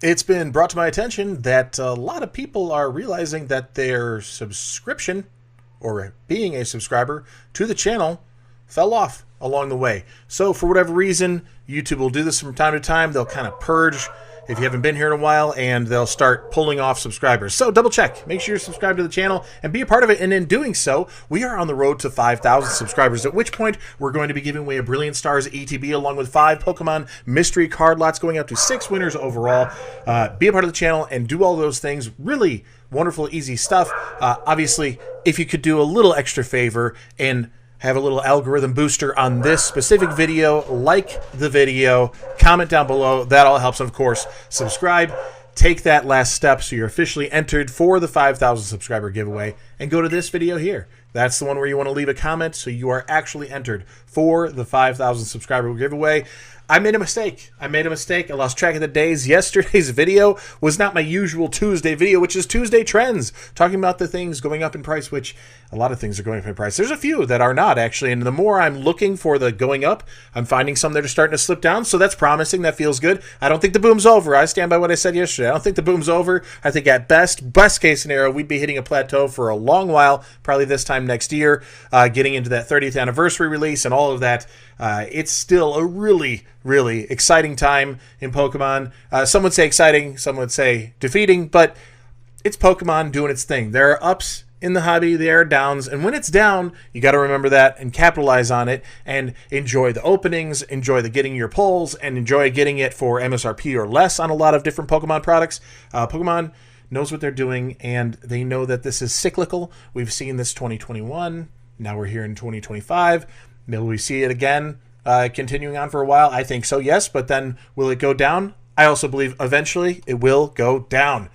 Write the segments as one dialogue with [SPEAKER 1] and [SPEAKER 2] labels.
[SPEAKER 1] It's been brought to my attention that a lot of people are realizing that their subscription or being a subscriber to the channel fell off along the way. So for whatever reason, YouTube will do this from time to time. They'll kind of purge if you haven't been here in a while, and they'll start pulling off subscribers. So double check. Make sure you're subscribed to the channel and be a part of it. And in doing so, we are on the road to 5,000 subscribers, at which point we're going to be giving away a Brilliant Stars ETB along with 5 Pokemon mystery card lots, going out to 6 winners overall. Be a part of the channel and do all those things. Really wonderful, easy stuff. Obviously, if you could do a little extra favor and have a little algorithm booster on this specific video, like the video, comment down below. That all helps. And of course, subscribe. Take that last step so you're officially entered for the 5,000 subscriber giveaway, and go to this video here. That's the one where you want to leave a comment so you are actually entered for the 5,000 subscriber giveaway. I made a mistake. I lost track of the days. Yesterday's video was not my usual Tuesday video, which is Tuesday Trends, talking about the things going up in price, which a lot of things are going up in price. There's a few that are not, actually, and the more I'm looking for the going up, I'm finding some that are starting to slip down, so that's promising. That feels good. I don't think the boom's over. I stand by what I said yesterday. I don't think the boom's over. I think at best case scenario, we'd be hitting a plateau for a long while, probably this time next year, getting into that 30th anniversary release and all of that. It's still a really exciting time in Pokemon. Some would say exciting, some would say defeating, but it's Pokemon doing its thing. There are ups in the hobby, there are downs, and when it's down, you got to remember that and capitalize on it and enjoy the openings, enjoy the getting your pulls, and enjoy getting it for MSRP or less on a lot of different Pokemon products. Pokemon knows what they're doing, and they know that this is cyclical. We've seen this 2021. Now we're here in 2025. Will we see it again continuing on for a while? I think so, yes. But then will it go down? I also believe eventually it will go down.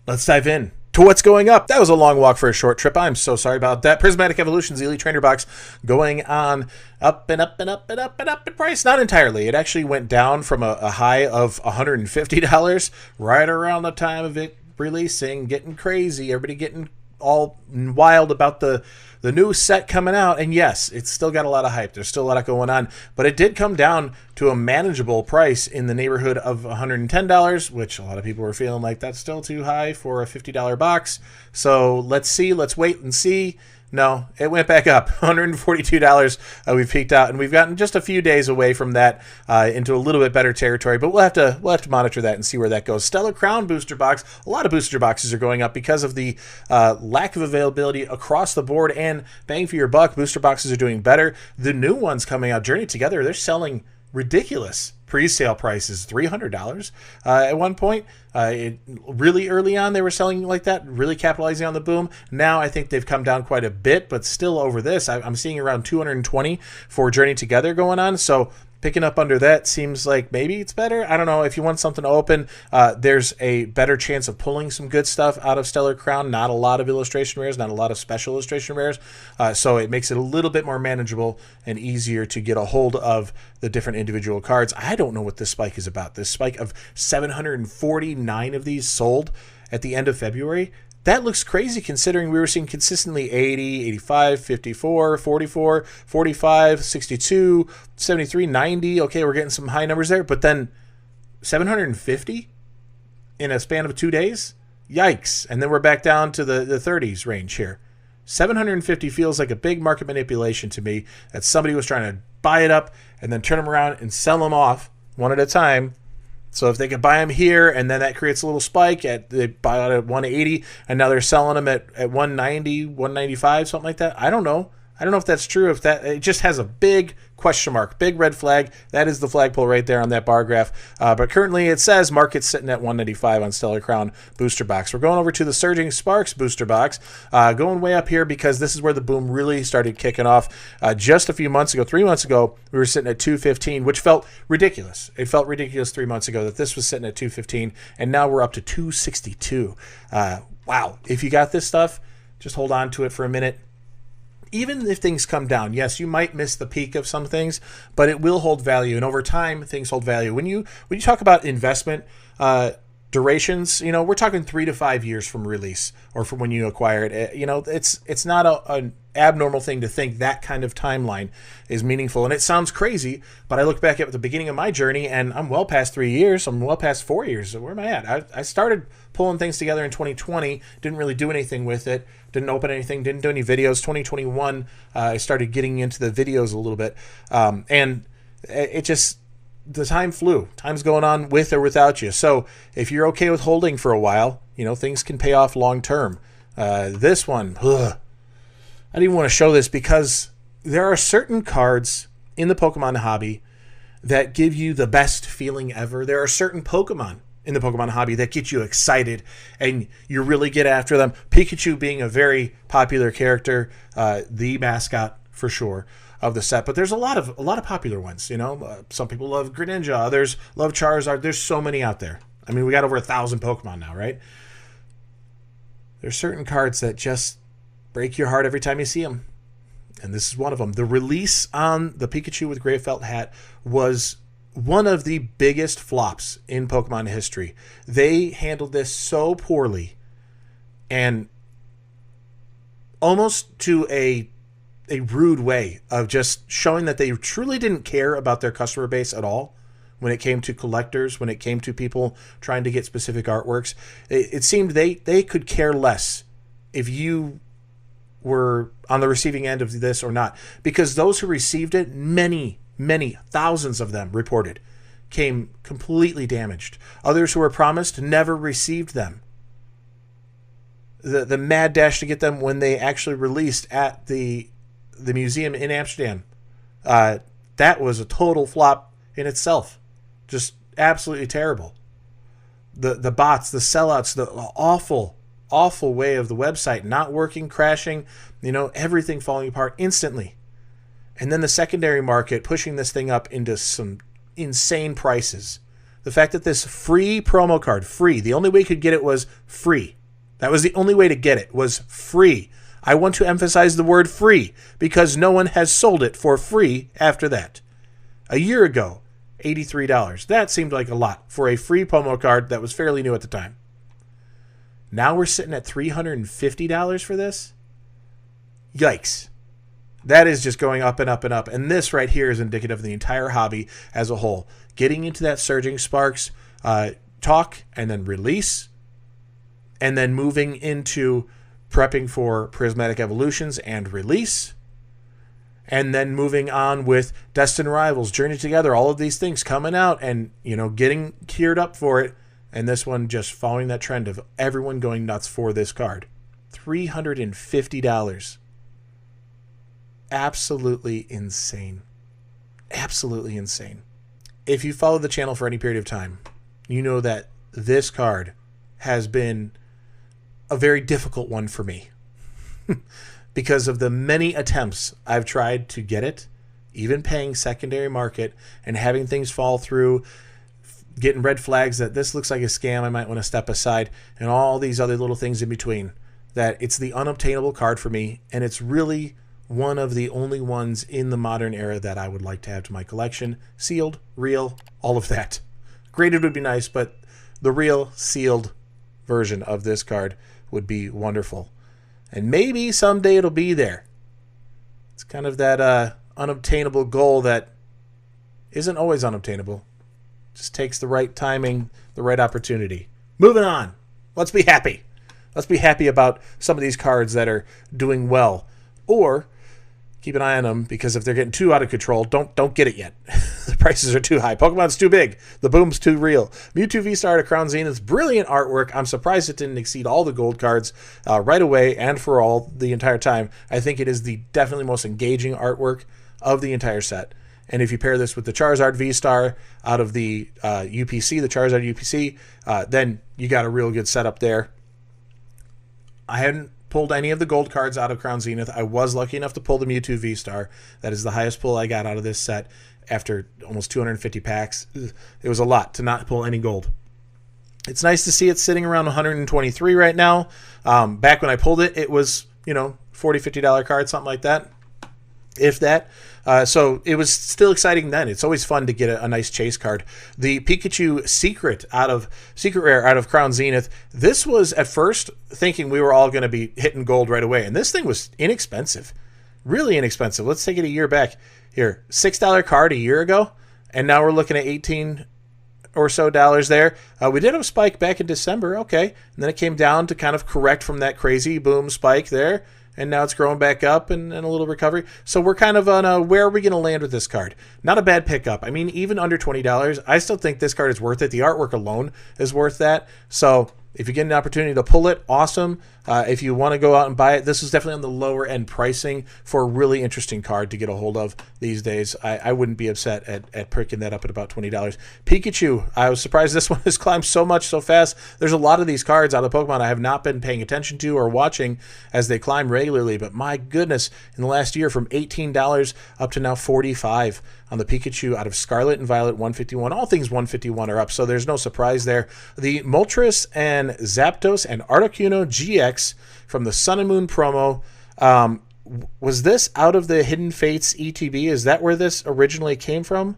[SPEAKER 1] Let's dive in to what's going up. That was a long walk for a short trip. I'm so sorry about that. Prismatic Evolutions Elite Trainer Box going on up and up and up and up and up in price. Not entirely. It actually went down from a high of $150 right around the time of it releasing, getting crazy. Everybody getting all wild about the new set coming out, and yes, it's still got a lot of hype. There's still a lot going on, but it did come down to a manageable price in the neighborhood of $110, which a lot of people were feeling like that's still too high for a $50 box. So let's see, let's wait and see. No, it went back up, $142. We've peaked out, and we've gotten just a few days away from that into a little bit better territory. But we'll have to monitor that and see where that goes. Stellar Crown booster box. A lot of booster boxes are going up because of the lack of availability across the board and bang for your buck. Booster boxes are doing better. The new ones coming out, Journey Together, they're selling ridiculous pre-sale prices, $300 at one point. Really early on, they were selling like that, really capitalizing on the boom. Now I think they've come down quite a bit, but still over this. I'm seeing around $220 for Journey Together going on. So picking up under that seems like maybe it's better. I don't know. If you want something to open, there's a better chance of pulling some good stuff out of Stellar Crown. Not a lot of illustration rares, not a lot of special illustration rares. So it makes it a little bit more manageable and easier to get a hold of the different individual cards. I don't know what this spike is about. This spike of 749 of these sold at the end of February. That looks crazy considering we were seeing consistently 80, 85, 54, 44, 45, 62, 73, 90. Okay, we're getting some high numbers there, but then 750 in a span of 2 days? Yikes. And then we're back down to the 30s range here. 750 feels like a big market manipulation to me, that somebody was trying to buy it up and then turn them around and sell them off one at a time. So if they could buy them here, and then that creates a little spike, they buy out at 180, and now they're selling them at 190, 195, something like that. I don't know. I don't know if that's true. If that, it just has a big question mark, big red flag. That is the flagpole right there on that bar graph. But currently it says market's sitting at 195 on Stellar Crown booster box. We're going over to the Surging Sparks booster box, going way up here because this is where the boom really started kicking off. Just a few months ago, 3 months ago, we were sitting at 215, which felt ridiculous. It felt ridiculous 3 months ago that this was sitting at 215, and now we're up to 262. Wow. If you got this stuff, just hold on to it for a minute. Even if things come down, yes, you might miss the peak of some things, but it will hold value. And over time, things hold value. When you talk about investment, durations, we're talking 3 to 5 years from release or from when you acquire it. It's not an abnormal thing to think that kind of timeline is meaningful. And it sounds crazy, but I look back at the beginning of my journey and I'm well past 3 years. I'm well past 4 years. Where am I at? I started pulling things together in 2020, didn't really do anything with it, didn't open anything, didn't do any videos. 2021, I started getting into the videos a little bit. And it just, the time flew. Time's going on with or without you. So if you're okay with holding for a while, things can pay off long term. This one, I didn't even want to show this because there are certain cards in the Pokemon hobby that give you the best feeling ever. There are certain Pokemon in the Pokemon hobby that get you excited and you really get after them. Pikachu being a very popular character, the mascot for sure of the set, but there's a lot of popular ones. Some people love Greninja, others love Charizard. There's so many out there. I mean, we got over 1,000 Pokemon now, right? There's certain cards that just break your heart every time you see them, and this is one of them. The release on the Pikachu with gray felt hat was one of the biggest flops in Pokemon history. They handled this so poorly, and almost to a rude way of just showing that they truly didn't care about their customer base at all when it came to collectors, when it came to people trying to get specific artworks. It seemed they could care less if you were on the receiving end of this or not, because those who received it, many thousands of them reported, came completely damaged. Others who were promised never received them. The mad dash to get them when they actually released at the museum in Amsterdam, that was a total flop in itself. Just absolutely terrible. The bots, the sellouts, the awful way of the website not working, crashing, everything falling apart instantly. And then the secondary market pushing this thing up into some insane prices. The fact that this free promo card, the only way you could get it was free. That was the only way to get it, was free. I want to emphasize the word free because no one has sold it for free after that. A year ago, $83. That seemed like a lot for a free promo card that was fairly new at the time. Now we're sitting at $350 for this? Yikes. That is just going up and up and up. And this right here is indicative of the entire hobby as a whole. Getting into that Surging Sparks talk and then release, and then moving into prepping for Prismatic Evolutions and release, and then moving on with Destined Rivals, Journey Together, all of these things coming out and, getting geared up for it. And this one just following that trend of everyone going nuts for this card. $350. Absolutely insane. Absolutely insane. If you follow the channel for any period of time, you know that this card has been a very difficult one for me because of the many attempts I've tried to get it, even paying secondary market and having things fall through, getting red flags that this looks like a scam, I might want to step aside, and all these other little things in between. That it's the unobtainable card for me, and it's really one of the only ones in the modern era that I would like to have to my collection. Sealed, real, all of that. Graded would be nice, but the real sealed version of this card would be wonderful. And maybe someday it'll be there. It's kind of that unobtainable goal that isn't always unobtainable. Just takes the right timing, the right opportunity. Moving on. Let's be happy. Let's be happy about some of these cards that are doing well. Or keep an eye on them, because if they're getting too out of control, don't get it yet. The prices are too high. Pokemon's too big. The boom's too real. Mewtwo V-Star to Crown Zenith's brilliant artwork. I'm surprised it didn't exceed all the gold cards right away and for all the entire time. I think it is the definitely most engaging artwork of the entire set. And if you pair this with the Charizard V-Star out of the UPC, the Charizard UPC, then you got a real good setup there. I hadn't pulled any of the gold cards out of Crown Zenith. I was lucky enough to pull the Mewtwo V-Star. That is the highest pull I got out of this set after almost 250 packs. It was a lot to not pull any gold. It's nice to see it sitting around 123 right now. Back when I pulled it, it was, $40, $50 card, something like that. if that. So it was still exciting then. It's always fun to get a nice chase card. The Pikachu Secret Rare out of Crown Zenith. This was at first thinking we were all going to be hitting gold right away, and this thing was inexpensive, really inexpensive. Let's take it a year back here. $6 card a year ago, and now we're looking at $18 or so there. We did have a spike back in December, okay, and then it came down to kind of correct from that crazy boom spike there. And now it's growing back up and a little recovery. So we're kind of on a, where are we going to land with this card? Not a bad pickup. I mean, even under $20, I still think this card is worth it. The artwork alone is worth that. So if you get an opportunity to pull it, awesome. If you want to go out and buy it, this is definitely on the lower end pricing for a really interesting card to get a hold of these days. I wouldn't be upset at picking that up at about $20. Pikachu, I was surprised this one has climbed so much so fast. There's a lot of these cards out of Pokemon I have not been paying attention to or watching as they climb regularly, but my goodness, in the last year from $18 up to now $45 on the Pikachu out of Scarlet and Violet 151. All things 151 are up, so there's no surprise there. The Moltres and Zapdos and Articuno GX from the Sun and Moon promo. Was this out of the Hidden Fates ETB? Is that where this originally came from?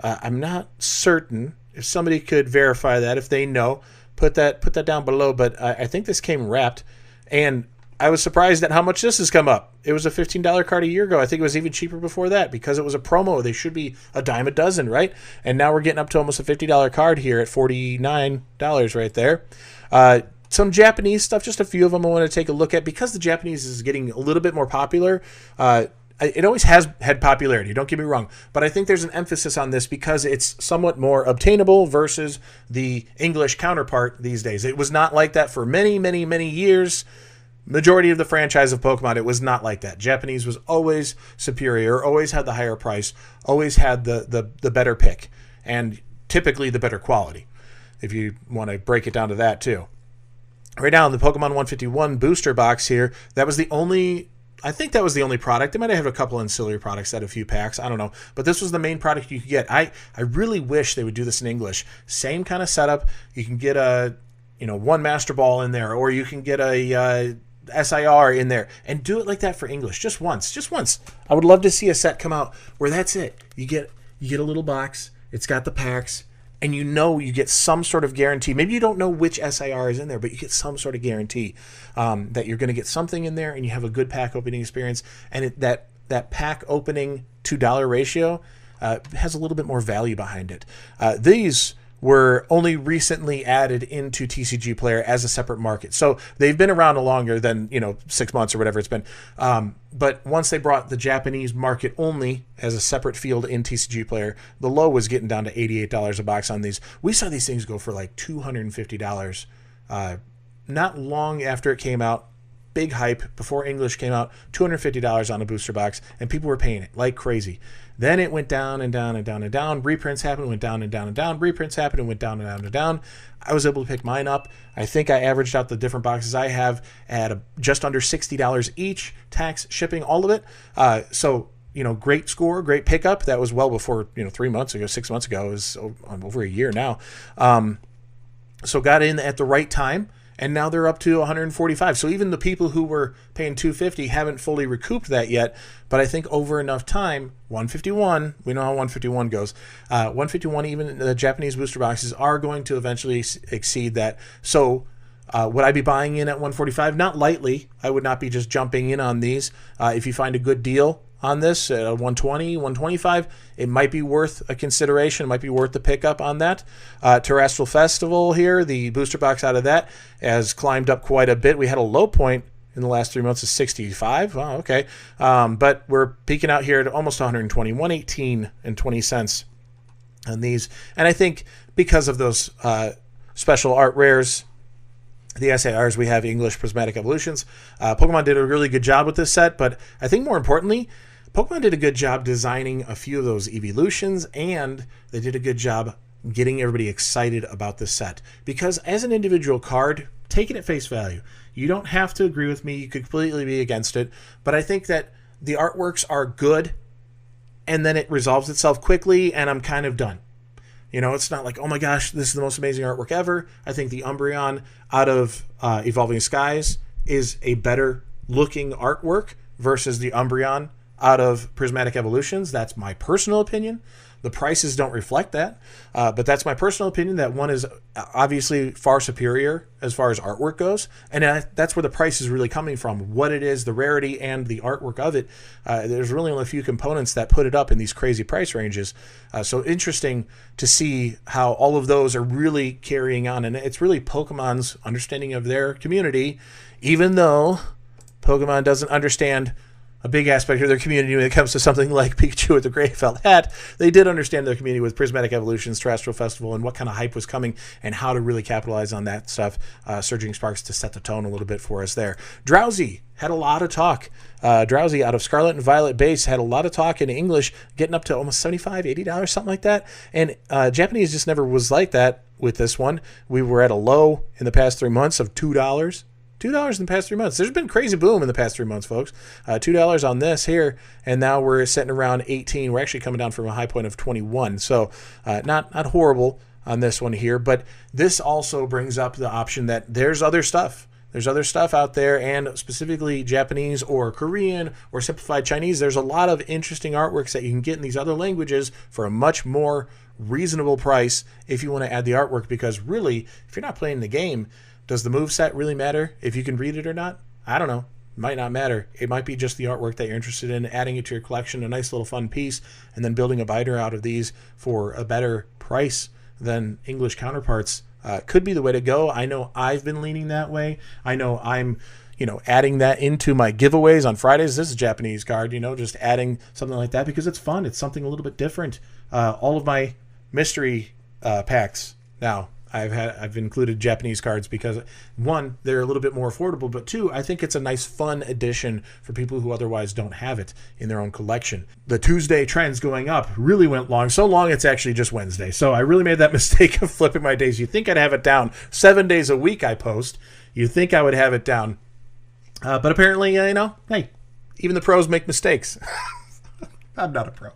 [SPEAKER 1] I'm not certain. If somebody could verify that, if they know, put that down below. But I think this came wrapped, and I was surprised at how much this has come up. It was a $15 card a year ago. I think it was even cheaper before that because it was a promo. They should be a dime a dozen, right? And now we're getting up to almost a $50 card here at $49 right there. Some Japanese stuff, just a few of them I want to take a look at because the Japanese is getting a little bit more popular. It always has had popularity, don't get me wrong, but I think there's an emphasis on this because it's somewhat more obtainable versus the English counterpart these days. It was not like that for many, many, many years. Majority of the franchise of Pokemon, it was not like that. Japanese was always superior, always had the higher price, always had the better pick, and typically the better quality, if you want to break it down to that too. Right now in the Pokemon 151 booster box here, that was the only, I think that was the only product. They might have a couple ancillary products that a few packs, I don't know, but this was the main product you could get. I really wish they would do this in English. Same kind of setup. You can get a, one Master Ball in there, or you can get a SIR in there and do it like that for English just once. I would love to see a set come out where that's it. You get a little box, it's got the packs, and you get some sort of guarantee. Maybe you don't know which SIR is in there, but you get some sort of guarantee that you're going to get something in there and you have a good pack opening experience, and that pack opening $2 ratio has a little bit more value behind it. These were only recently added into TCG Player as a separate market. So they've been around longer than, 6 months or whatever it's been. But once they brought the Japanese market only as a separate field in TCG Player, the low was getting down to $88 a box on these. We saw these things go for like $250 not long after it came out. Big hype before English came out, $250 on a booster box, and people were paying it like crazy. Then it went down and down and down and down. Reprints happened, went down and down and down. Reprints happened and went down and down and down. I was able to pick mine up. I think I averaged out the different boxes I have at just under $60 each, tax, shipping, all of it. So, great score, great pickup. That was well before, 3 months ago, 6 months ago. It was over a year now. So got in at the right time. And now they're up to 145. So even the people who were paying $250 haven't fully recouped that yet. But I think over enough time, 151, we know how 151 goes. 151, even the Japanese booster boxes are going to eventually exceed that. So would I be buying in at 145? Not lightly. I would not be just jumping in on these. If you find a good deal on this at 120, 125, it might be worth a consideration. It might be worth the pickup on that. Terastal Festival here, the booster box out of that has climbed up quite a bit. We had a low point in the last 3 months of 65. Wow, okay. But we're peaking out here at almost 120, 118 and 20 cents on these. And I think because of those special art rares, the SARs, we have English Prismatic Evolutions. Pokemon did a really good job with this set, but I think more importantly, Pokemon did a good job designing a few of those evolutions, and they did a good job getting everybody excited about this set. Because as an individual card, take it at face value. You don't have to agree with me. You could completely be against it. But I think that the artworks are good, and then it resolves itself quickly, and I'm kind of done. It's not like, oh my gosh, this is the most amazing artwork ever. I think the Umbreon out of Evolving Skies is a better looking artwork versus the Umbreon out of Prismatic Evolutions. That's my personal opinion. The prices don't reflect that, but that's my personal opinion, that one is obviously far superior as far as artwork goes, and that's where the price is really coming from, what it is, the rarity, and the artwork of it. There's really only a few components that put it up in these crazy price ranges, so interesting to see how all of those are really carrying on, and it's really Pokemon's understanding of their community, even though Pokemon doesn't understand a big aspect of their community when it comes to something like Pikachu with the gray felt hat. They did understand their community with Prismatic Evolutions, Terastal Festival, and what kind of hype was coming and how to really capitalize on that stuff. Surging Sparks to set the tone a little bit for us there. Drowzee had a lot of talk. Drowzee out of Scarlet and Violet base had a lot of talk in English, getting up to almost $75, $80, something like that. And Japanese just never was like that with this one. We were at a low in the past 3 months of $2. $2 in the past 3 months. There's been crazy boom in the past 3 months, folks. $2 on this here, and now we're sitting around 18. We're actually coming down from a high point of 21. So not horrible on this one here, but this also brings up the option that there's other stuff. There's other stuff out there, and specifically Japanese or Korean or simplified Chinese. There's a lot of interesting artworks that you can get in these other languages for a much more reasonable price if you want to add the artwork, because really, if you're not playing the game, does the moveset really matter if you can read it or not? I don't know. It might not matter. It might be just the artwork that you're interested in, adding it to your collection, a nice little fun piece, and then building a binder out of these for a better price than English counterparts. Could be the way to go. I know I've been leaning that way. I know I'm adding that into my giveaways on Fridays. This is a Japanese card, just adding something like that because it's fun. It's something a little bit different. All of my mystery packs now, I've included Japanese cards because, one, they're a little bit more affordable, but two, I think it's a nice fun addition for people who otherwise don't have it in their own collection. The Tuesday trends going up really went long, so long it's actually just Wednesday. So I really made that mistake of flipping my days. You'd think I'd have it down 7 days a week I post. You'd think I would have it down. But apparently, hey, even the pros make mistakes. I'm not a pro.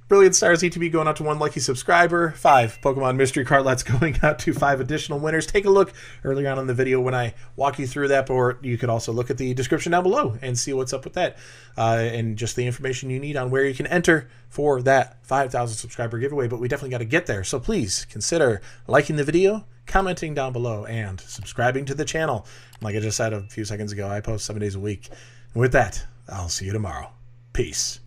[SPEAKER 1] Brilliant Stars ETB going out to 1 lucky subscriber. 5 Pokemon mystery cardlets going out to 5 additional winners. Take a look earlier on in the video when I walk you through that, or you could also look at the description down below and see what's up with that. And just the information you need on where you can enter for that 5,000 subscriber giveaway. But we definitely got to get there. So please consider liking the video, commenting down below, and subscribing to the channel. Like I just said a few seconds ago, I post 7 days a week. And with that, I'll see you tomorrow. Peace.